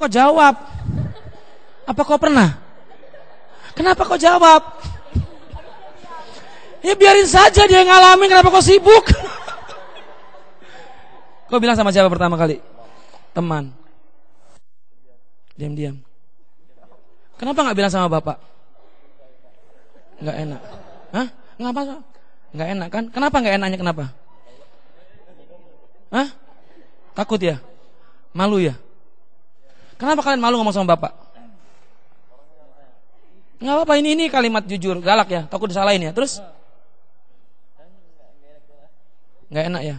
kau jawab? Apa kau pernah? Kenapa kau jawab? Ya biarin saja dia ngalamin, kenapa kau sibuk? Kau bilang sama siapa pertama kali? Teman. Diam-diam. Kenapa gak bilang sama bapak? Gak enak. Hah? Ngapa? Gak enak kan? Kenapa gak enaknya, kenapa? Hah? Takut ya? Malu ya? Kenapa kalian malu ngomong sama bapak? Gak apa-apa, ini kalimat jujur, galak ya, takut disalahin ya. Terus? Gak enak ya?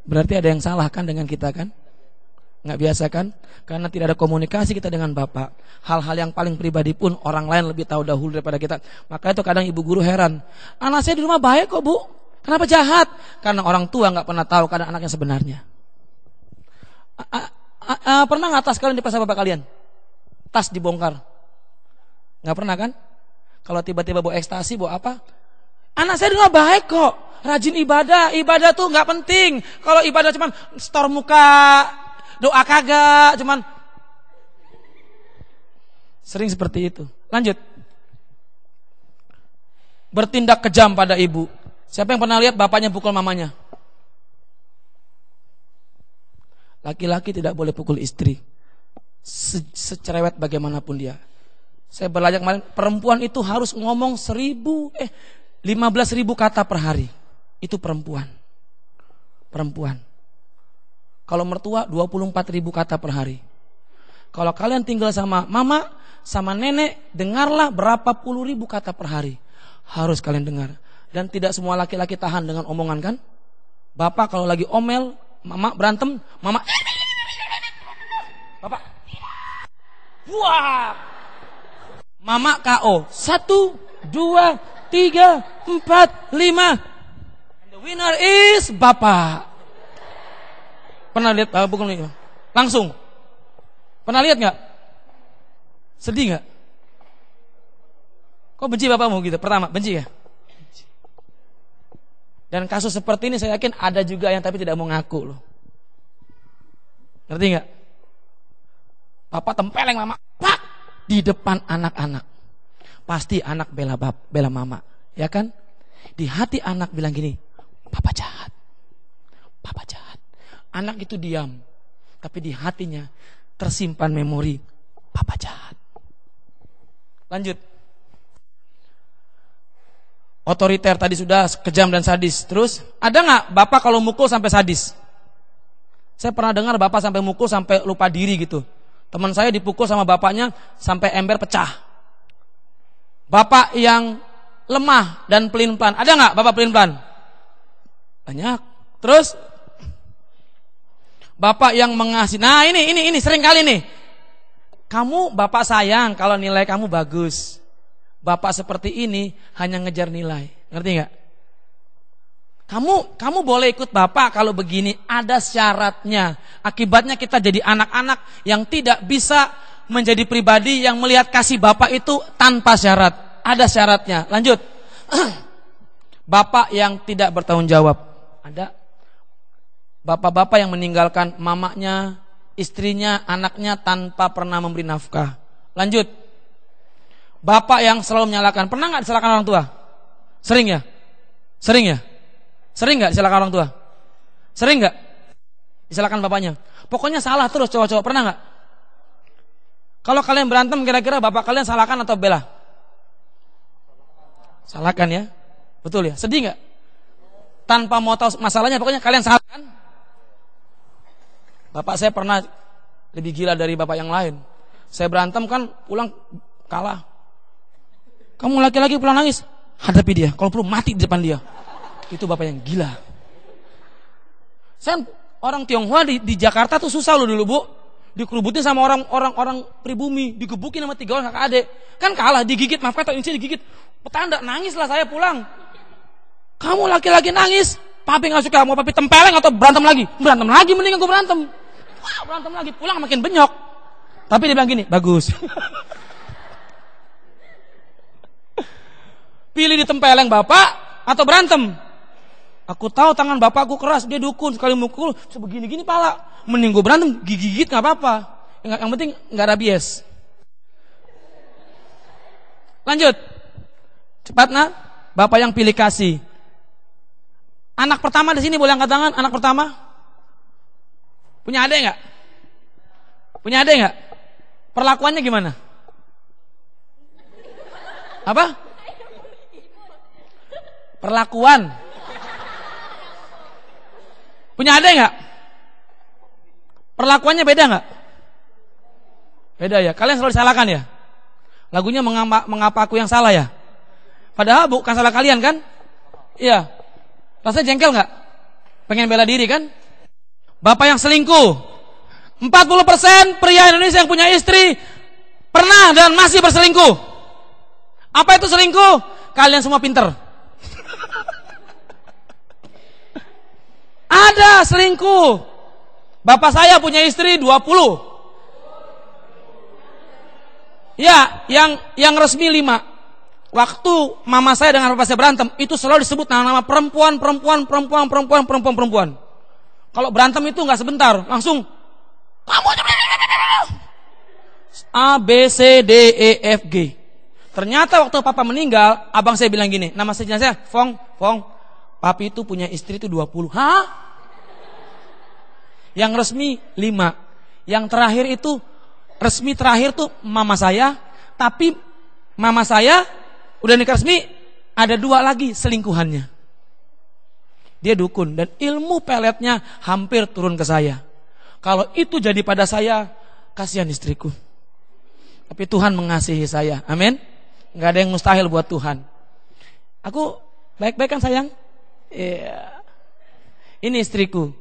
Berarti ada yang salah kan dengan kita kan? Gak biasa kan? Karena tidak ada komunikasi kita dengan bapak. Hal-hal yang paling pribadi pun orang lain lebih tahu dahulu daripada kita. Maka itu kadang ibu guru heran, anak saya di rumah baik kok bu, kenapa jahat? Karena orang tua gak pernah tahu keadaan anaknya sebenarnya. Pernah gak tas kalian diperiksa bapak kalian? Tas dibongkar? Gak pernah kan? Kalau tiba-tiba bawa ekstasi, bawa apa? Anak saya di rumah baik kok, rajin ibadah. Ibadah tuh gak penting. Kalau ibadah cuman store muka, doa kagak, cuman sering seperti itu. Lanjut. Bertindak kejam pada ibu. Siapa yang pernah lihat bapaknya pukul mamanya? Laki-laki tidak boleh pukul istri, secerewet bagaimanapun dia. Saya belajar kemarin, perempuan itu harus ngomong 15.000 kata per hari. Itu perempuan. Kalau mertua 24.000 kata per hari. Kalau kalian tinggal sama mama, sama nenek, dengarlah berapa puluh ribu kata per hari. Harus kalian dengar. Dan tidak semua laki-laki tahan dengan omongan kan? Bapak kalau lagi omel, mama berantem, mama bapak wah, mama KO 1, 2, 3, 4, 5. And the winner is bapak. Pernah lihat bapak pukul ini? Langsung. Pernah lihat nggak? Sedih nggak? Kok benci bapakmu gitu? Pertama benci ya. Dan kasus seperti ini saya yakin ada juga yang tapi tidak mau ngaku loh. Ngerti nggak? Bapak tempeleng mama, pak, di depan anak-anak. Pasti anak bela mama, ya kan? Di hati anak bilang gini, papa jahat, papa jahat. Anak itu diam, tapi di hatinya tersimpan memori, papa jahat. Lanjut. Otoriter tadi sudah, kejam dan sadis. Terus ada nggak bapak kalau mukul sampai sadis? Saya pernah dengar bapak sampai mukul sampai lupa diri gitu. Teman saya dipukul sama bapaknya sampai ember pecah. Bapak yang lemah dan pelin-pelan, ada nggak bapak pelin-pelan? Banyak. Terus bapak yang mengasihi. Nah ini sering kali nih. Kamu bapak sayang kalau nilai kamu bagus. Bapak seperti ini hanya ngejar nilai. Ngerti nggak? Kamu boleh ikut bapak kalau begini, ada syaratnya. Akibatnya kita jadi anak-anak yang tidak bisa menjadi pribadi yang melihat kasih bapak itu tanpa syarat. Ada syaratnya. Lanjut. Bapak yang tidak bertanggung jawab. Ada. Bapak-bapak yang meninggalkan mamanya, istrinya, anaknya tanpa pernah memberi nafkah. Lanjut. Bapak yang selalu menyalahkan. Pernah nggak disalahkan orang tua? Sering ya? Sering ya? Sering nggak disalahkan orang tua? Sering nggak disalahkan bapaknya? Pokoknya salah terus cowok-cowok. Pernah nggak? Kalau kalian berantem kira-kira bapak kalian salahkan atau bela? Salahkan ya? Betul ya? Sedih nggak? Tanpa mau tahu masalahnya pokoknya kalian salahkan. Bapak saya pernah lebih gila dari bapak yang lain. Saya berantem kan pulang kalah. Kamu laki-laki pulang nangis, hadapi dia. Kalau perlu mati di depan dia. Itu bapak yang gila. Saya orang Tionghoa di Jakarta tuh susah loh dulu bu. Dikerubutin sama orang pribumi, digebukin sama 3 orang kakak adik. Kan kalah, digigit, maaf kata ini digigit. Petanda, nangis lah saya pulang. Kamu laki-laki nangis, papi nggak suka, mau papi tempeleng atau berantem lagi? Berantem lagi, mendingan gue berantem. Wah, berantem lagi, pulang makin benyok. Tapi dia bilang gini, bagus. Pilih ditempeleng bapak atau berantem? Aku tahu tangan bapakku keras, dia dukun, sekali mukul sebegini-gini pala. Mending gue berantem, gigit nggak apa-apa. Yang penting nggak rabies. Lanjut. Cepat nak, bapak yang pilih kasih. Anak pertama di sini boleh angkat tangan, anak pertama. Punya adik nggak? Punya adik nggak? Perlakuannya gimana? Apa? Perlakuan. Punya adik nggak? Perlakuannya beda nggak? Beda ya. Kalian selalu disalahkan ya? Lagunya mengapa aku yang salah ya? Padahal bukan salah kalian kan? Iya. Rasanya jengkel nggak? Pengen bela diri kan? Bapak yang selingkuh. 40% pria Indonesia yang punya istri pernah dan masih berselingkuh. Apa itu selingkuh? Kalian semua pinter. Ada selingkuh. Bapak saya punya istri 20. Ya, yang resmi 5. Waktu mama saya dengan bapak saya berantem, itu selalu disebut nama perempuan. Kalau berantem itu nggak sebentar, langsung kamu A B C D E F G. Ternyata waktu papa meninggal, abang saya bilang gini, nama saya Fong, papi itu punya istri itu 20. Hah? Yang resmi 5. Yang terakhir itu resmi terakhir tuh mama saya, tapi mama saya udah nikah resmi ada 2 lagi selingkuhannya. Dia dukun dan ilmu peletnya hampir turun ke saya. Kalau itu jadi pada saya, kasihan istriku. Tapi Tuhan mengasihi saya. Amin. Enggak ada yang mustahil buat Tuhan. Aku baik-baik kan sayang? Iya. Ini istriku.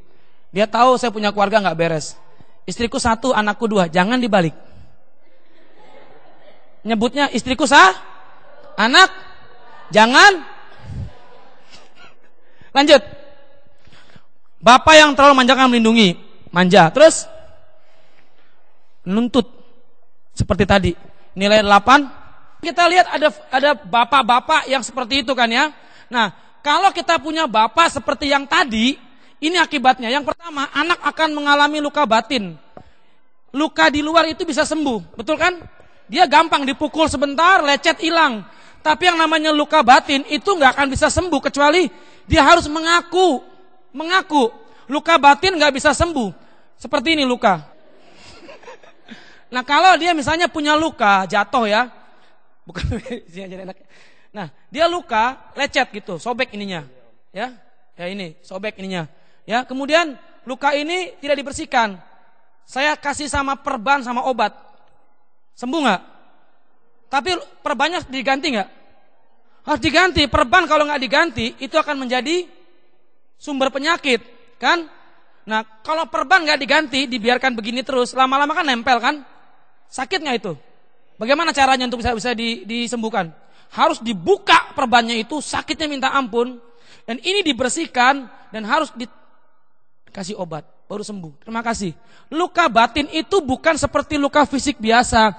Dia tahu saya punya keluarga enggak beres. Istriku 1, anakku 2. Jangan dibalik. Nyebutnya istriku anak, jangan. Lanjut. Bapak yang terlalu manja kan melindungi, manja. Terus nuntut seperti tadi. Nilai 8. Kita lihat ada bapak-bapak yang seperti itu kan ya. Nah, kalau kita punya bapak seperti yang tadi, ini akibatnya. Yang pertama, anak akan mengalami luka batin. Luka di luar itu bisa sembuh, betul kan? Dia gampang dipukul sebentar, lecet hilang. Tapi yang namanya luka batin itu nggak akan bisa sembuh kecuali dia harus mengaku. Luka batin nggak bisa sembuh. Seperti ini luka. Nah kalau dia misalnya punya luka jatuh ya, bukan nah dia luka lecet gitu, sobek ininya, ya ini sobek ininya, ya kemudian luka ini tidak dibersihkan. Saya kasih sama perban sama obat, sembuh nggak? Tapi perbannya diganti nggak? Harus diganti. Perban kalau nggak diganti itu akan menjadi sumber penyakit, kan? Nah kalau perban nggak diganti, dibiarkan begini terus, lama-lama kan nempel kan? Sakit nggak itu? Bagaimana caranya untuk bisa disembuhkan? Harus dibuka perbannya itu, sakitnya minta ampun, dan ini dibersihkan dan harus dikasih obat baru sembuh. Terima kasih. Luka batin itu bukan seperti luka fisik biasa.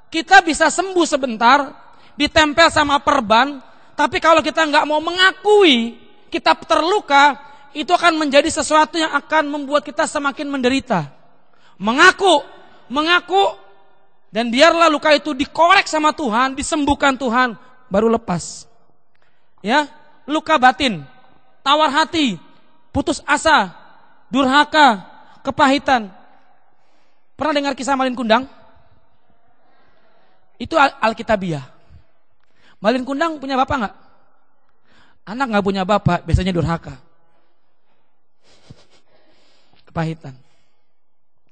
Kita bisa sembuh sebentar, ditempel sama perban, tapi kalau kita nggak mau mengakui kita terluka, itu akan menjadi sesuatu yang akan membuat kita semakin menderita. Mengaku, dan biarlah luka itu dikorek sama Tuhan, disembuhkan Tuhan, baru lepas. Ya, luka batin, tawar hati, putus asa, durhaka, kepahitan. Pernah dengar kisah Malin Kundang? Itu Alkitabiah. Malin Kundang punya bapak nggak? Anak nggak punya bapak, biasanya durhaka, kepahitan.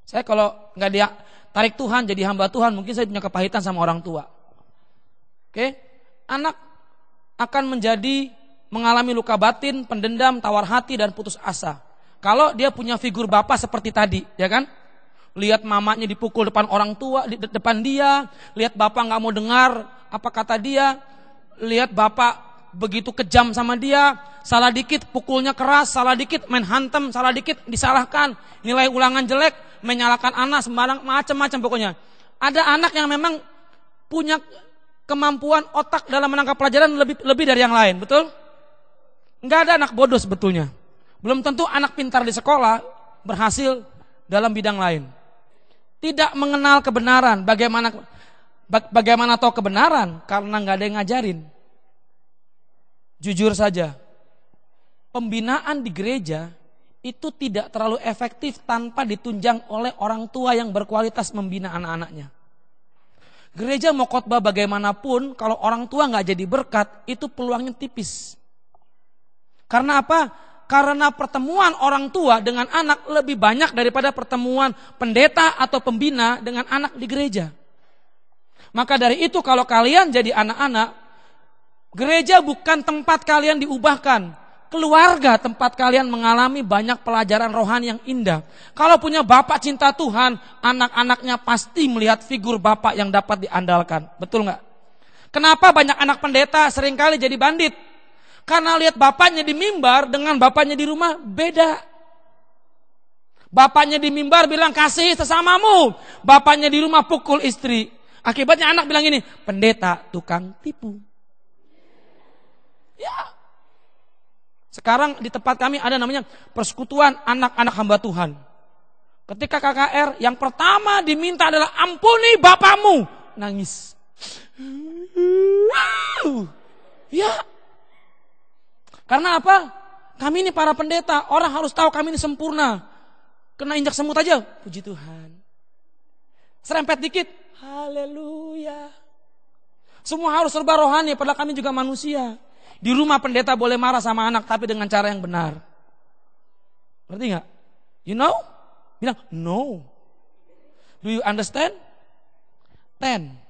Saya kalau nggak dia tarik Tuhan jadi hamba Tuhan, mungkin saya punya kepahitan sama orang tua. Oke, anak akan mengalami luka batin, pendendam, tawar hati dan putus asa. Kalau dia punya figur bapak seperti tadi, ya kan? Lihat mamanya dipukul depan orang tua, di depan dia, lihat bapak nggak mau dengar apa kata dia, lihat bapak begitu kejam sama dia, salah dikit pukulnya keras, salah dikit main hantem, salah dikit disalahkan, nilai ulangan jelek, menyalahkan anak sembarang macam-macam pokoknya. Ada anak yang memang punya kemampuan otak dalam menangkap pelajaran lebih dari yang lain, betul? Nggak ada anak bodoh sebetulnya. Belum tentu anak pintar di sekolah berhasil dalam bidang lain. Tidak mengenal kebenaran. Bagaimana tahu kebenaran? Karena nggak ada yang ngajarin. Jujur saja, pembinaan di gereja itu tidak terlalu efektif tanpa ditunjang oleh orang tua yang berkualitas membina anak-anaknya. Gereja mau khotbah bagaimanapun, kalau orang tua nggak jadi berkat, itu peluangnya tipis. Karena apa? Karena pertemuan orang tua dengan anak lebih banyak daripada pertemuan pendeta atau pembina dengan anak di gereja. Maka dari itu kalau kalian jadi anak-anak, gereja bukan tempat kalian diubahkan. Keluarga tempat kalian mengalami banyak pelajaran rohani yang indah. Kalau punya bapak cinta Tuhan, anak-anaknya pasti melihat figur bapak yang dapat diandalkan. Betul nggak? Kenapa banyak anak pendeta seringkali jadi bandit? Karena lihat bapaknya di mimbar dengan bapaknya di rumah beda. Bapaknya di mimbar bilang kasih sesamamu. Bapaknya di rumah pukul istri. Akibatnya anak bilang ini, pendeta tukang tipu. Ya. Sekarang di tempat kami ada namanya persekutuan anak-anak hamba Tuhan. Ketika KKR yang pertama diminta adalah ampuni bapamu. Nangis. Ya. Karena apa? Kami ini para pendeta, orang harus tahu kami ini sempurna. Kena injak semut aja, puji Tuhan. Serempet dikit, haleluya. Semua harus serba rohani, padahal kami juga manusia. Di rumah pendeta boleh marah sama anak, tapi dengan cara yang benar. Ngerti gak? You know? Bilang, no. Do you understand? 10.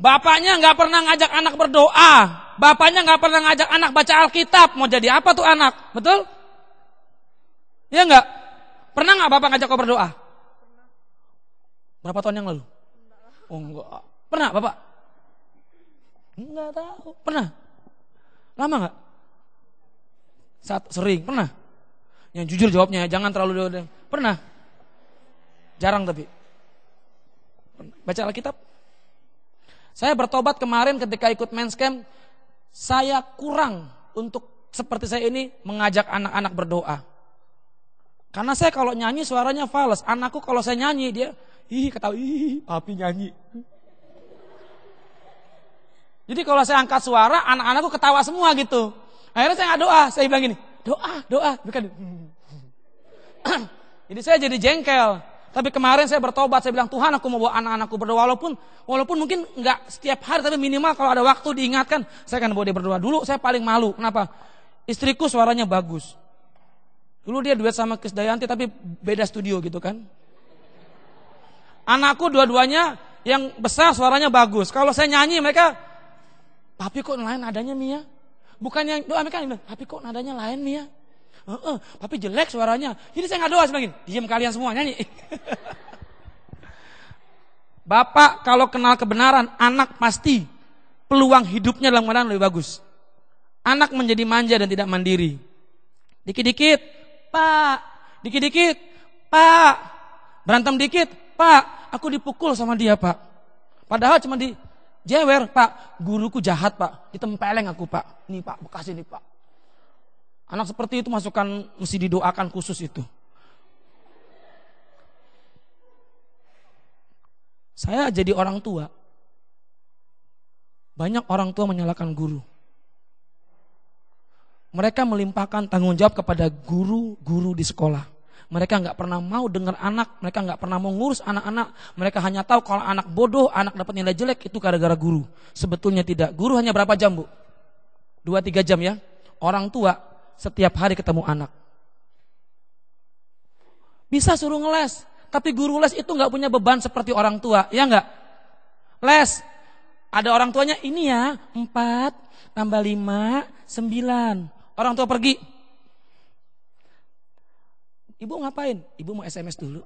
Bapaknya gak pernah ngajak anak berdoa. Bapaknya gak pernah ngajak anak baca Alkitab. Mau jadi apa tuh anak? Betul? Ya gak? Pernah gak bapak ngajak kau berdoa? Berapa tahun yang lalu? Oh enggak. Pernah bapak? Enggak tahu. Pernah? Lama gak? Sering. Pernah? Yang jujur jawabnya, jangan terlalu. Pernah? Jarang tapi. Baca Alkitab? Saya bertobat kemarin ketika ikut men's camp. Saya kurang untuk seperti saya ini mengajak anak-anak berdoa. Karena saya kalau nyanyi suaranya fals. Anakku kalau saya nyanyi dia ketawa, papi nyanyi. Jadi kalau saya angkat suara, anak-anakku ketawa semua gitu. Akhirnya saya nggak doa, saya bilang gini, doa, bukan. Jadi saya jadi jengkel. Tapi kemarin saya bertobat, saya bilang Tuhan aku mau bawa anak-anakku berdoa. Walaupun mungkin nggak setiap hari, tapi minimal kalau ada waktu diingatkan, saya akan bawa dia berdoa. Dulu saya paling malu, kenapa? Istriku suaranya bagus. Dulu dia duet sama Krisdayanti, tapi beda studio gitu kan. Anakku dua-duanya yang besar suaranya bagus. Kalau saya nyanyi mereka, papi kok lain nadanya Mia? Bukan yang doa mereka, papi kok nadanya lain Mia? Papi jelek suaranya. Jadi saya nggak doa semakin. Diam kalian semua nyanyi. Bapak kalau kenal kebenaran, anak pasti peluang hidupnya dalam keadaan lebih bagus. Anak menjadi manja dan tidak mandiri. Dikit-dikit, Pak. Dikit-dikit, Pak. Berantem dikit, Pak. Aku dipukul sama dia, Pak. Padahal cuma di jewer, Pak. Guruku jahat, Pak. Ditempeleng aku, Pak. Nih, Pak, bekas ini, Pak. Anak seperti itu masukkan mesti didoakan khusus itu. Saya jadi orang tua. Banyak orang tua menyalahkan guru. Mereka melimpahkan tanggung jawab kepada guru-guru di sekolah. Mereka nggak pernah mau dengar anak, mereka nggak pernah mau ngurus anak-anak. Mereka hanya tahu kalau anak bodoh, anak dapat nilai jelek itu gara-gara guru. Sebetulnya tidak. Guru hanya berapa jam, Bu? 2-3 jam ya. Orang tua setiap hari ketemu anak. Bisa suruh ngeles, tapi guru les itu nggak punya beban seperti orang tua, ya nggak? Les, ada orang tuanya ini ya 4 tambah 5 9. Orang tua pergi. Ibu ngapain? Ibu mau SMS dulu.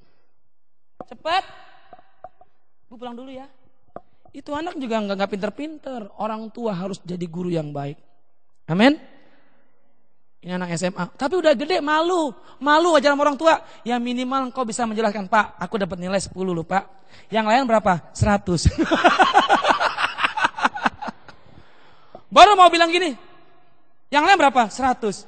Cepat. Ibu pulang dulu ya. Itu anak juga nggak pinter-pinter. Orang tua harus jadi guru yang baik. Amin. Ini anak SMA, tapi udah gede malu ajaran orang tua. Ya minimal engkau bisa menjelaskan, Pak, aku dapat nilai 10 loh, Pak. Yang lain berapa? 100. Baru mau bilang gini, yang lain berapa? 100.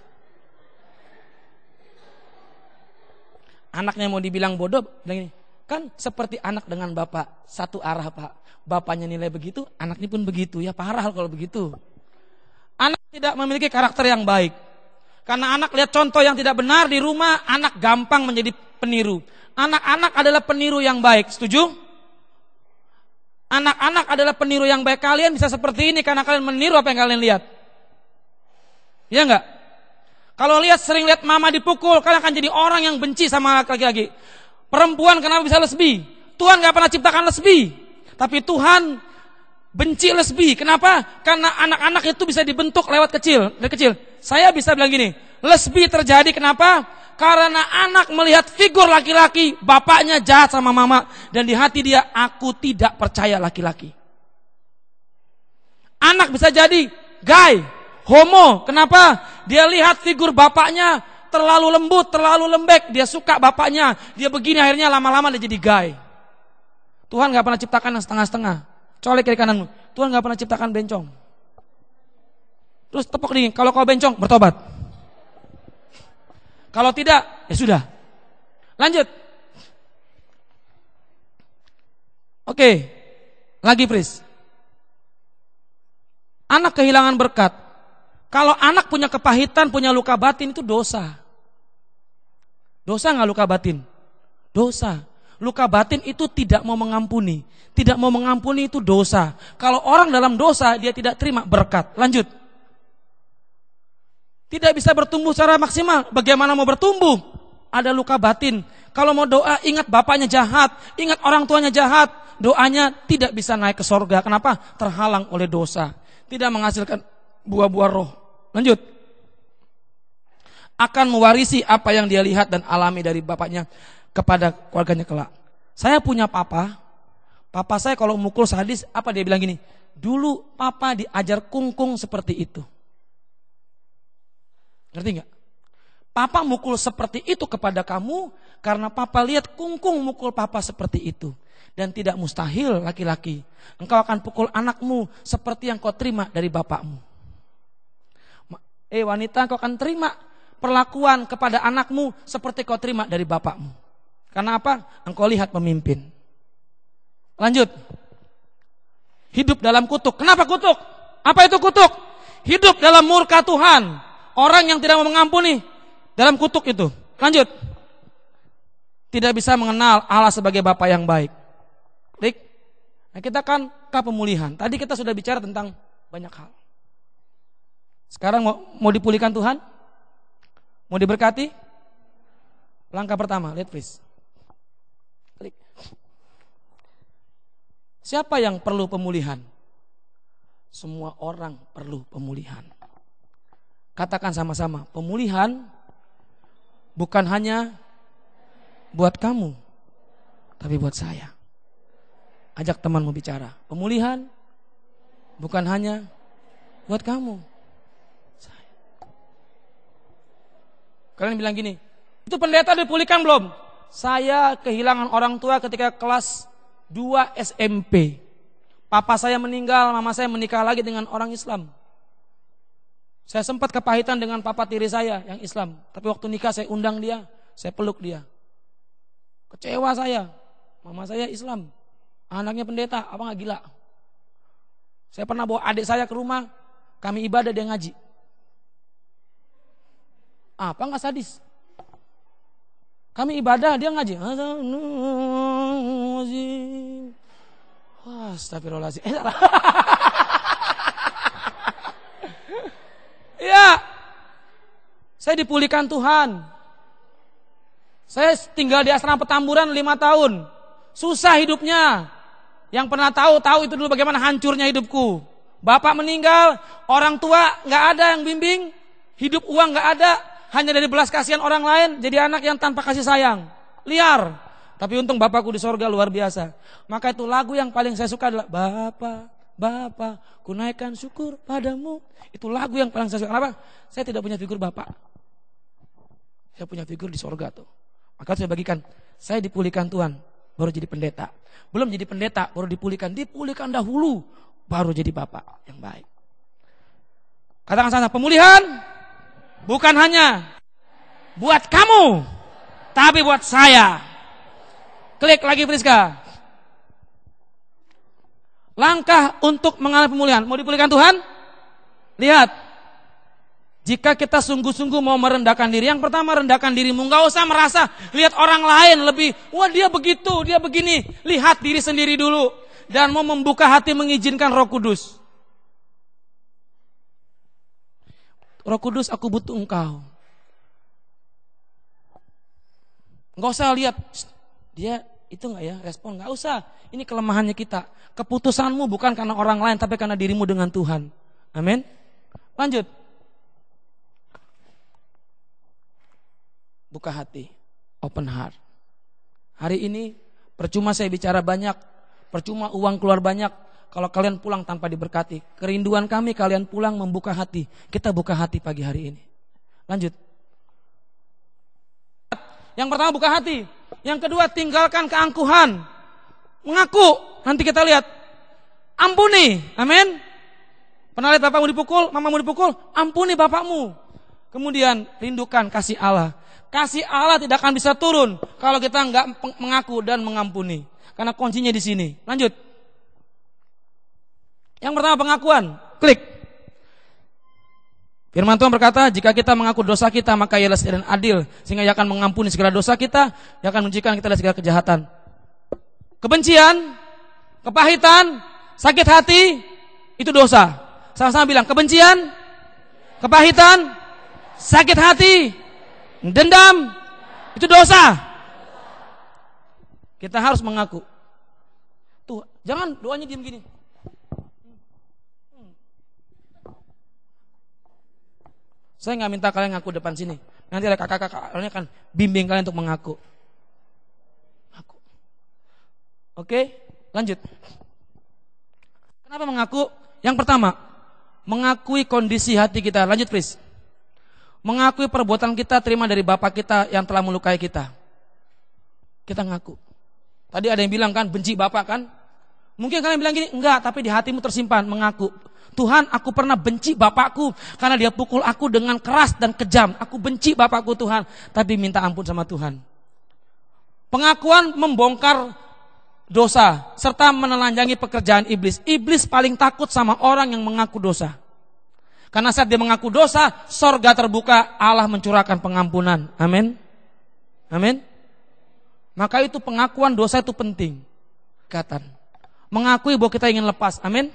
Anaknya mau dibilang bodoh, bilang gini, kan seperti anak dengan bapak, satu arah Pak. Bapaknya nilai begitu, anaknya pun begitu. Ya parah kalau begitu. Anak tidak memiliki karakter yang baik. Karena anak lihat contoh yang tidak benar di rumah, anak gampang menjadi peniru. Anak-anak adalah peniru yang baik, setuju? Anak-anak adalah peniru yang baik. Kalian bisa seperti ini karena kalian meniru apa yang kalian lihat. Iya enggak? Kalau sering lihat mama dipukul, kalian akan jadi orang yang benci sama laki-laki. Perempuan kenapa bisa lesbi? Tuhan gak pernah ciptakan lesbi. Tapi Tuhan benci lesbi. Kenapa? Karena anak-anak itu bisa dibentuk lewat dari kecil. Saya bisa bilang gini, lesbi terjadi kenapa? Karena anak melihat figur laki-laki, bapaknya jahat sama mama. Dan di hati dia, aku tidak percaya laki-laki. Anak bisa jadi gay, homo. Kenapa? Dia lihat figur bapaknya terlalu lembut, terlalu lembek. Dia suka bapaknya. Dia begini, akhirnya lama-lama dia jadi gay. Tuhan gak pernah ciptakan yang setengah-setengah. Colek kiri kananmu. Tuhan gak pernah ciptakan bencong. Terus tepuk dingin. Kalau kau bencong, bertobat. Kalau tidak, ya sudah. Lanjut. Oke. Lagi Pris. Anak kehilangan berkat. Kalau anak punya kepahitan, punya luka batin, itu dosa. Dosa gak luka batin? Dosa. Luka batin itu tidak mau mengampuni. Tidak mau mengampuni itu dosa. Kalau orang dalam dosa, dia tidak terima berkat. Lanjut. Tidak bisa bertumbuh secara maksimal. Bagaimana mau bertumbuh? Ada luka batin. Kalau mau doa, ingat bapaknya jahat, ingat orang tuanya jahat, doanya tidak bisa naik ke sorga. Kenapa? Terhalang oleh dosa. Tidak menghasilkan buah-buah roh. Lanjut. Akan mewarisi apa yang dia lihat dan alami dari bapaknya kepada keluarganya kelak. Saya punya papa. Papa saya kalau mukul sadis, apa dia bilang gini? Dulu papa diajar kungkung seperti itu. Ngerti gak? Papa mukul seperti itu kepada kamu karena papa lihat kungkung mukul papa seperti itu. Dan tidak mustahil laki-laki, engkau akan pukul anakmu seperti yang kau terima dari bapakmu. Wanita, kau akan terima perlakuan kepada anakmu seperti kau terima dari bapakmu. Karena apa? Engkau lihat pemimpin. Lanjut. Hidup dalam kutuk. Kenapa kutuk? Apa itu kutuk? Hidup dalam murka Tuhan. Orang yang tidak mau mengampuni dalam kutuk itu. Lanjut. Tidak bisa mengenal Allah sebagai Bapa yang baik. Baik. Nah, kita kan ke pemulihan. Tadi kita sudah bicara tentang banyak hal. Sekarang mau dipulihkan Tuhan? Mau diberkati? Langkah pertama, lihat please. Klik. Siapa yang perlu pemulihan? Semua orang perlu pemulihan. Katakan sama-sama, pemulihan bukan hanya buat kamu, tapi buat saya. Ajak temanmu bicara. Pemulihan bukan hanya buat kamu. Saya. Kalian bilang gini, itu pendeta dipulihkan belum? Saya kehilangan orang tua ketika kelas 2 SMP. Papa saya meninggal, mama saya menikah lagi dengan orang Islam. Saya sempat kepahitan dengan papa tiri saya yang Islam. Tapi waktu nikah saya undang dia, saya peluk dia. Kecewa saya, mama saya Islam, anaknya pendeta, apa gak gila? Saya pernah bawa adik saya ke rumah, kami ibadah dia ngaji. Apa gak sadis? Kami ibadah dia ngaji. Astagfirullahaladzim. Salah. Ya, saya dipulihkan Tuhan. Saya tinggal di asrama Petamburan 5 tahun. Susah hidupnya. Yang pernah tahu itu dulu bagaimana hancurnya hidupku. Bapak meninggal, orang tua gak ada yang bimbing, hidup uang gak ada, hanya dari belas kasihan orang lain, jadi anak yang tanpa kasih sayang, liar. Tapi untung bapakku di sorga luar biasa. Maka itu lagu yang paling saya suka adalah Bapa, ku naikkan syukur padamu. Itu lagu yang paling saya suka. Kenapa? Saya tidak punya figur bapak. Saya punya figur di sorga tuh. Maka saya bagikan, saya dipulihkan Tuhan, baru jadi pendeta. Belum jadi pendeta, baru dipulihkan. Dipulihkan dahulu, baru jadi bapak yang baik. Katakan sama, pemulihan bukan hanya buat kamu, tapi buat saya. Klik lagi Friska. Langkah untuk mengalami pemulihan. Mau dipulihkan Tuhan? Lihat. Jika kita sungguh-sungguh mau merendahkan diri, yang pertama rendahkan dirimu. Gak usah merasa lihat orang lain lebih, wah dia begitu, dia begini. Lihat diri sendiri dulu. Dan mau membuka hati mengizinkan Roh Kudus. Roh Kudus, aku butuh Engkau. Gak usah lihat, dia itu gak ya respon, gak usah. Ini kelemahannya kita. Keputusanmu bukan karena orang lain, tapi karena dirimu dengan Tuhan. Amin. Lanjut. Buka hati, open heart. Hari ini percuma saya bicara banyak, percuma uang keluar banyak, kalau kalian pulang tanpa diberkati. Kerinduan kami kalian pulang membuka hati. Kita buka hati pagi hari ini. Lanjut. Yang pertama buka hati. Yang kedua tinggalkan keangkuhan. Mengaku. Nanti kita lihat. Ampuni. Amin. Pernah lihat bapakmu dipukul, mamamu dipukul? Ampuni bapakmu. Kemudian rindukan kasih Allah. Kasih Allah tidak akan bisa turun kalau kita enggak mengaku dan mengampuni. Karena kuncinya di sini. Lanjut. Yang pertama pengakuan. Klik. Firman Tuhan berkata, jika kita mengaku dosa kita, maka Ia setia dan adil, sehingga Ia akan mengampuni segala dosa kita, Ia akan mencucikan kita dari segala kejahatan. Kebencian, kepahitan, sakit hati, itu dosa. Sama-sama bilang, kebencian, kepahitan, sakit hati, dendam, itu dosa. Kita harus mengaku. Tuh, jangan doanya diam gini. Saya nggak minta kalian ngaku depan sini. Nanti ada kakak-kakak kalian akan bimbing kalian untuk mengaku. Ngaku. Oke, lanjut. Kenapa mengaku? Yang pertama, mengakui kondisi hati kita. Lanjut, please. Mengakui perbuatan kita terima dari Bapa kita yang telah melukai kita. Kita ngaku. Tadi ada yang bilang kan, benci Bapak kan? Mungkin kalian bilang gini, enggak, tapi di hatimu tersimpan, mengaku. Tuhan, aku pernah benci bapakku karena dia pukul aku dengan keras dan kejam. Aku benci bapakku Tuhan, tapi minta ampun sama Tuhan. Pengakuan membongkar dosa serta menelanjangi pekerjaan iblis. Iblis paling takut sama orang yang mengaku dosa. Karena saat dia mengaku dosa, sorga terbuka, Allah mencurahkan pengampunan. Amin. Amin. Maka itu pengakuan dosa itu penting. Kata, mengakui bahwa kita ingin lepas. Amin.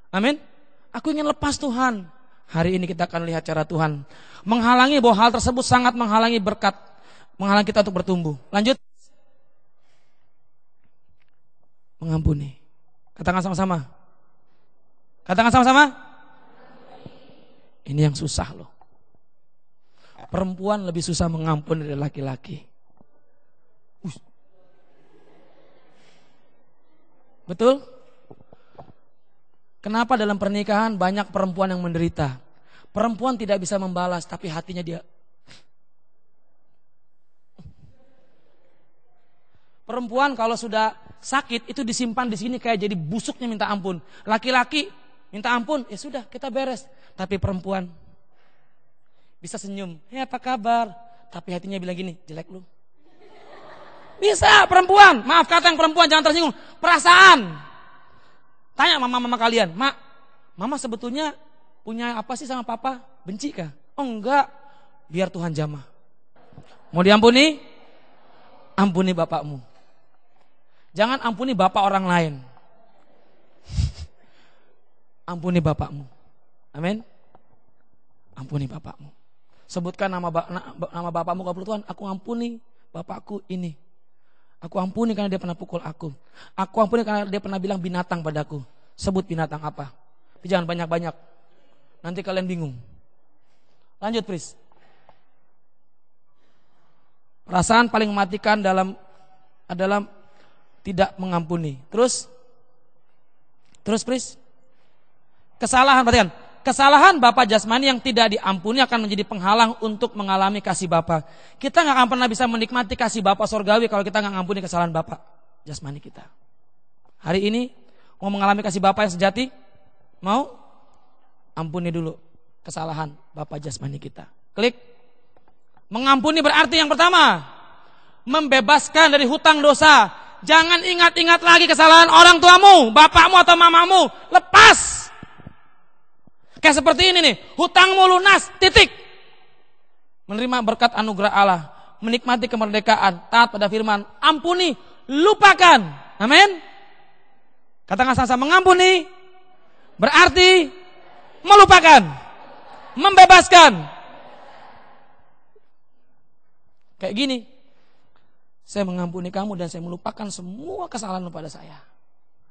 Amin. Aku ingin lepas Tuhan. Hari ini kita akan lihat cara Tuhan menghalangi bahwa hal tersebut sangat menghalangi berkat, menghalangi kita untuk bertumbuh. Lanjut. Mengampuni. Katakan sama-sama. Katakan sama-sama. Ini yang susah loh. Perempuan lebih susah mengampuni dari laki-laki. Betul? Kenapa dalam pernikahan banyak perempuan yang menderita? Perempuan tidak bisa membalas, tapi hatinya dia. Perempuan kalau sudah sakit itu disimpan di sini kayak jadi busuknya minta ampun. Laki-laki minta ampun, ya sudah kita beres. Tapi perempuan bisa senyum, apa kabar? Tapi hatinya bilang gini, jelek lu. Bisa perempuan, maaf kata yang perempuan jangan tersinggung. Perasaan. Tanya mama-mama kalian, Mak, mama sebetulnya punya apa sih sama papa? Benci kah? Oh enggak, biar Tuhan jamah. Mau diampuni? Ampuni bapakmu. Jangan ampuni bapak orang lain. Ampuni bapakmu. Amin. Ampuni bapakmu. Sebutkan nama bapakmu kepada Tuhan. Aku ampuni bapakku ini. Aku ampuni karena dia pernah pukul aku. Aku ampuni karena dia pernah bilang binatang padaku. Sebut binatang apa. Tapi jangan banyak-banyak. Nanti kalian bingung. Lanjut, please. Perasaan paling mematikan adalah tidak mengampuni. Terus, please. Kesalahan, perhatikan. Kesalahan Bapa jasmani yang tidak diampuni akan menjadi penghalang untuk mengalami kasih Bapa. Kita gak akan pernah bisa menikmati kasih Bapa sorgawi kalau kita gak mengampuni kesalahan Bapa jasmani kita. Hari ini mau mengalami kasih Bapa yang sejati? Mau? Ampuni dulu. kesalahan Bapa jasmani kita. Klik. Mengampuni berarti yang pertama, membebaskan dari hutang dosa. Jangan ingat-ingat lagi kesalahan orang tuamu, bapakmu atau mamamu. Lepas. Kayak seperti ini nih, hutangmu lunas, titik. Menerima berkat anugerah Allah, menikmati kemerdekaan, taat pada firman, ampuni, lupakan. Amin. Katakan sama-sama, mengampuni berarti melupakan, membebaskan. Kayak gini, saya mengampuni kamu dan saya melupakan semua kesalahan pada saya.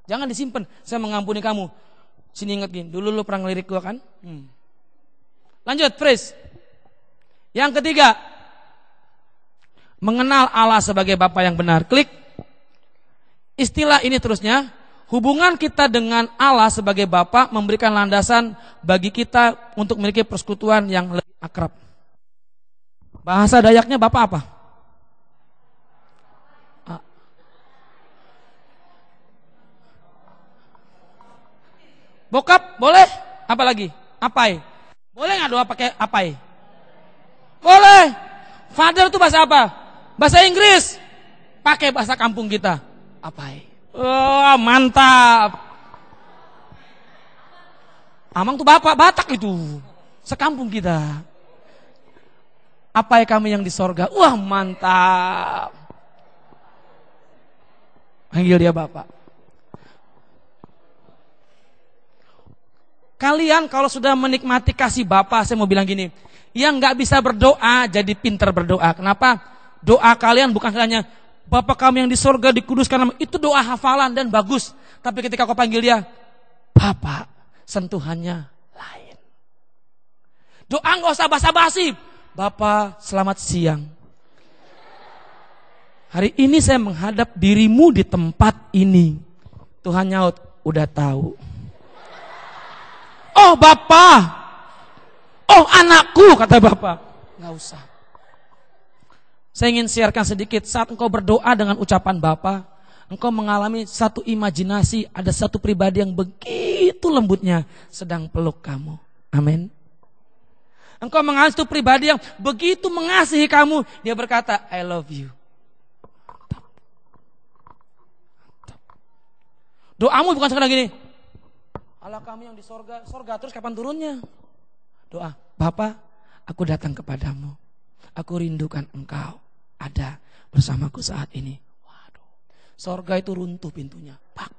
Jangan disimpan, saya mengampuni kamu. Sini ingat gini, dulu lu pernah ngelirik gua kan? Lanjut, Pris. Yang ketiga, mengenal Allah sebagai Bapa yang benar. Klik. Istilah ini terusnya, hubungan kita dengan Allah sebagai Bapa memberikan landasan bagi kita untuk memiliki persekutuan yang lebih akrab. Bahasa Dayaknya Bapak apa? Bokap boleh? Apa lagi? Apai. Boleh nggak doa pakai apai? Boleh. Father itu bahasa apa? Bahasa Inggris. Pakai bahasa kampung kita. Apai. Oh, mantap. Amang tuh bapak Batak itu. Sekampung kita. Apai kami yang di sorga. Wah, mantap. Panggil dia bapak. Kalian kalau sudah menikmati kasih Bapa, saya mau bilang gini, yang gak bisa berdoa jadi pintar berdoa. Kenapa? Doa kalian bukan hanya Bapa kami yang di sorga dikuduskan, itu doa hafalan dan bagus. Tapi ketika kau panggil dia Bapa, sentuhannya lain. Doa gak usah basa-basi. Bapa, selamat siang. Hari ini saya menghadap dirimu di tempat ini. Tuhan nyaut, udah tahu. Oh Bapak, oh anakku, kata Bapak. Nggak usah. Saya ingin sharekan sedikit, saat engkau berdoa dengan ucapan Bapak, engkau mengalami satu imajinasi, ada satu pribadi yang begitu lembutnya sedang peluk kamu. Amin. Engkau mengalami satu pribadi yang begitu mengasihi kamu, dia berkata, I love you. Doamu bukan sekedar gini, Allah kami yang di sorga, sorga terus kapan turunnya? Doa, Bapa, aku datang kepadamu. Aku rindukan engkau ada bersamaku saat ini. Waduh, sorga itu runtuh pintunya. Pak.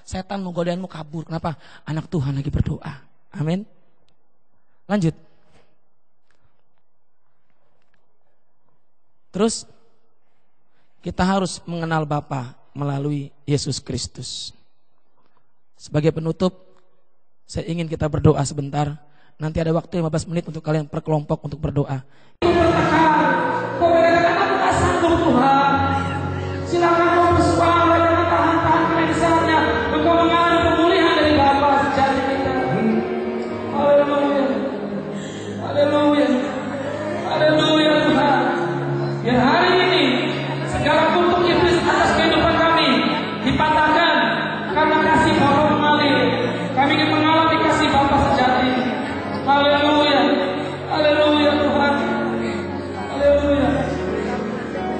Setan mau godainmu kabur. Kenapa? Anak Tuhan lagi berdoa. Amin. Lanjut. Terus, kita harus mengenal Bapa melalui Yesus Kristus. Sebagai penutup, saya ingin kita berdoa sebentar. Nanti ada waktu 15 menit untuk kalian per kelompok untuk berdoa. Silakan kau bersuara dengan tahan-tahan kelengsarnya. Engkau mengalami pemulihan dari Bapa sejati kita. Haleluya. Haleluya. Haleluya Tuhan. Biar hari ini segala kutuk iblis atas kehidupan kami dipatahkan karena kasih Bapa mengalir. Kami ingin mengalami kasih Bapa sejati. Haleluya. Haleluya Tuhan. Haleluya.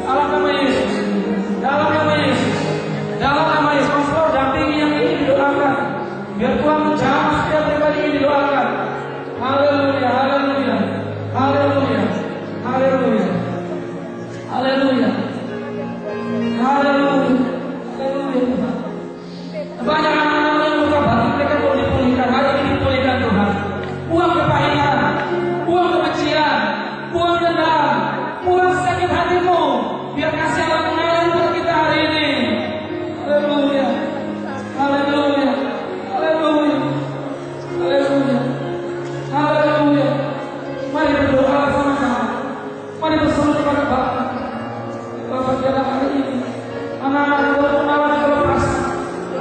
Dalam nama Yesus. Dalam nama Yesus. Dalam nama Yesus. Engkau dampingi yang ini didoakan. Biar Tuhan menjamah setiap pribadi ini didoakan. Haleluya. Haleluya. Haleluya. Haleluya. Haleluya. Haleluya. Haleluya Tuhan. Banyak anak-anak yang luka batin mereka mau dipulihkan. Hari ini dipulihkan Tuhan. Buang kepahitan, buang kebencian, buang dendam, buang sakit hatimu. Biar kasih Allah mengalir untuk kita hari ini. Haleluya. Haleluya. Haleluya. Haleluya. Haleluya. Mari berdoa sama-sama. Mari berseru kepada Bapa. Bapa dalam hari ini, anak-anak Tuhan mengalami kelepasan,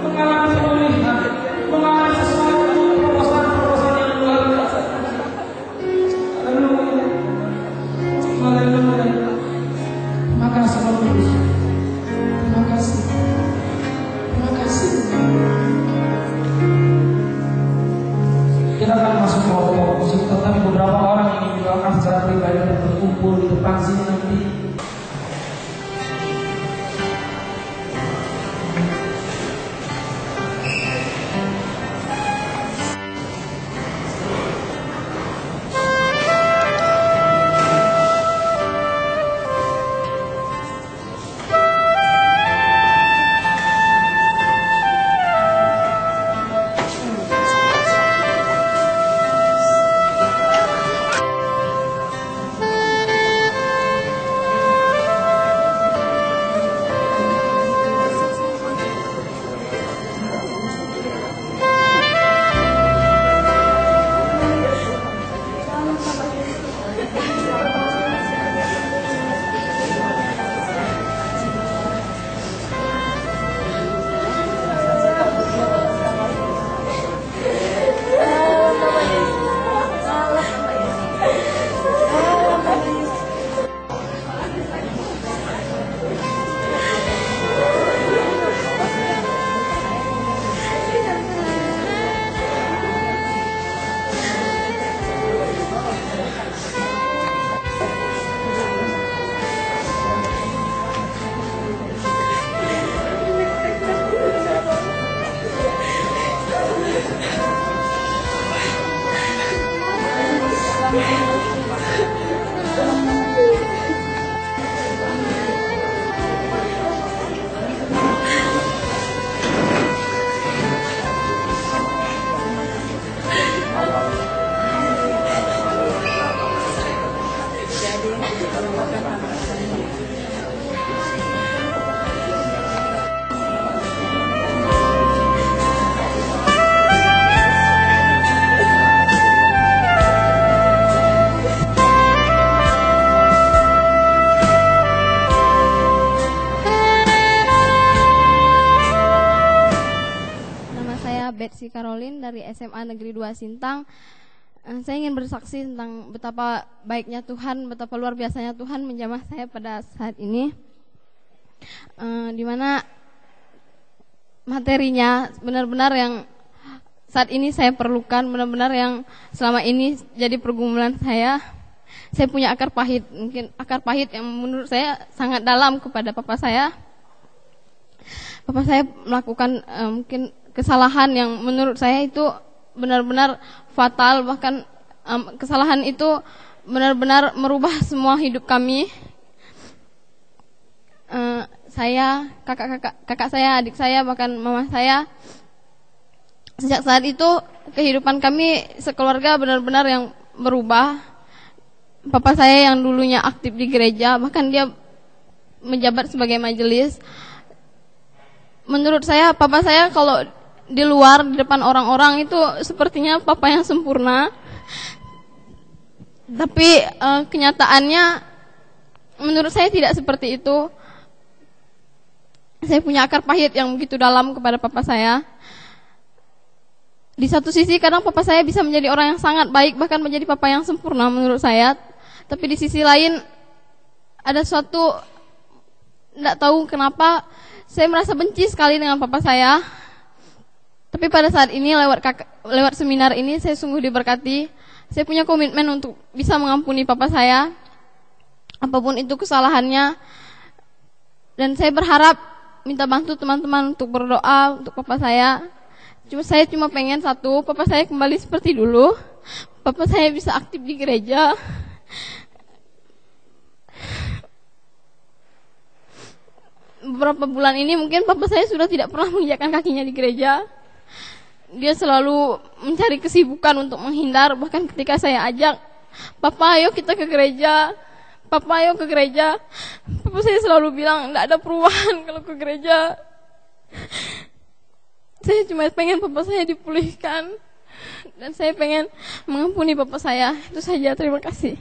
mengalami pemulihan, mengalami sesuatu proposal yang luar biasa. tetapi beberapa orang ingin didoakan secara pribadi dan berkumpul di depan sini nanti. Betsy Caroline dari SMA Negeri 2 Sintang. Saya ingin bersaksi tentang betapa baiknya Tuhan, betapa luar biasanya Tuhan menjamah saya pada saat ini, di mana materinya benar-benar yang saat ini saya perlukan, benar-benar yang selama ini jadi pergumulan saya. Saya punya akar pahit, mungkin akar pahit yang menurut saya sangat dalam kepada papa saya. Papa saya melakukan mungkin kesalahan yang menurut saya itu benar-benar fatal, bahkan kesalahan itu benar-benar merubah semua hidup kami. Saya, kakak saya, adik saya, bahkan mama saya. Sejak saat itu kehidupan kami sekeluarga benar-benar yang berubah. Papa saya yang dulunya aktif di gereja, bahkan dia menjabat sebagai majelis. Menurut saya, papa saya kalau di luar, di depan orang-orang itu sepertinya papa yang sempurna. Tapi kenyataannya menurut saya tidak seperti itu. Saya punya akar pahit yang begitu dalam kepada papa saya. Di satu sisi kadang papa saya bisa menjadi orang yang sangat baik, bahkan menjadi papa yang sempurna menurut saya. Tapi di sisi lain ada suatu, tidak tahu kenapa saya merasa benci sekali dengan papa saya. Tapi pada saat ini lewat seminar ini saya sungguh diberkati. Saya punya komitmen untuk bisa mengampuni papa saya, apapun itu kesalahannya. Dan saya berharap minta bantu teman-teman untuk berdoa untuk papa saya. Saya cuma pengen satu, papa saya kembali seperti dulu. Papa saya bisa aktif di gereja. Beberapa bulan ini mungkin papa saya sudah tidak pernah menginjakkan kakinya di gereja. Dia selalu mencari kesibukan untuk menghindar. Bahkan ketika saya ajak, "Papa, ayo kita ke gereja. Papa, ayo ke gereja." Papa saya selalu bilang, "Tidak ada perubahan kalau ke gereja." Saya cuma pengen papa saya dipulihkan. Dan saya pengen mengampuni papa saya. Itu saja, terima kasih.